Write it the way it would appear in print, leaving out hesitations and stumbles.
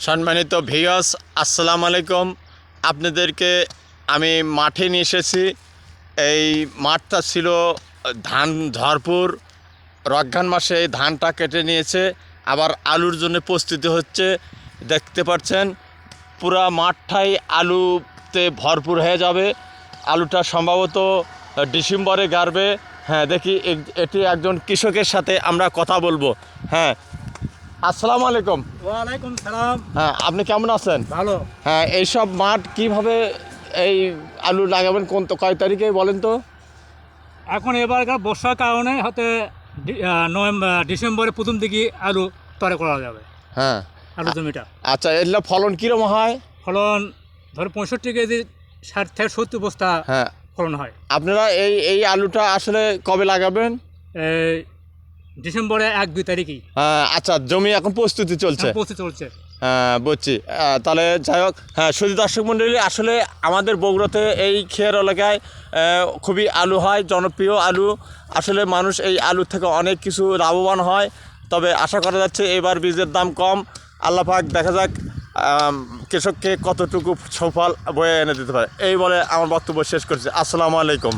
সম্মানিত ভিউয়ার্স, আসসালামু আলাইকুম। আপনাদেরকে আমি মাঠে নিয়ে এসেছি। এই মাঠটা ছিল ধান ভরপুর। রমজান মাসে এই ধানটা কেটে নিয়েছে, আবার আলুর জন্য প্রস্তুতি হচ্ছে। দেখতে পাচ্ছেন পুরা মাঠটাই আলুতে ভরপুর হয়ে যাবে। আলুটা সম্ভবত ডিসেম্বরে গাড়বে। হ্যাঁ, দেখি এটি একজন কৃষকের সাথে আমরা কথা বলবো। হ্যাঁ, আসসালামু আলাইকুম। ওয়ালাইকুম সালাম। হ্যাঁ, আপনি কেমন আছেন? ভালো। হ্যাঁ, এইসব মাঠ কিভাবে এই আলু লাগাবেন, কয় তারিখে বলেন তো? এখন এবারকার বর্ষার কারণে হয়তো ডিসেম্বরের প্রথম দিকে আলু তৈরি করা যাবে। হ্যাঁ, আলু জমিটা আচ্ছা, এগুলো ফলন কীরকম হয়? ফলন ধরো 65 কেজি 60 থেকে 70 বস্তা হ্যাঁ, ফলন হয়। আপনারা এই আলুটা আসলে কবে লাগাবেন? এই ডিসেম্বরে 1-2 তারিখেই আচ্ছা, জমি এখন প্রস্তুতি চলছে। প্রস্তুতি চলছে। হ্যাঁ, বুঝছি। তাহলে যাই হোক, হ্যাঁ, শুধু দর্শক মণ্ডলী, আসলে আমাদের বগুড়াতে এই খেয়ার এলাকায় খুবই আলু হয়, জনপ্রিয় আলু। আসলে মানুষ এই আলু থেকে অনেক কিছু লাভবান হয়। তবে আশা করা যাচ্ছে এবার বীজের দাম কম। আল্লাহ পাক দেখা যাক কৃষককে কতটুকু সুফল বয়ে এনে দিতে পারে। এই বলে আমার বক্তব্য শেষ করছি। আসসালামু আলাইকুম।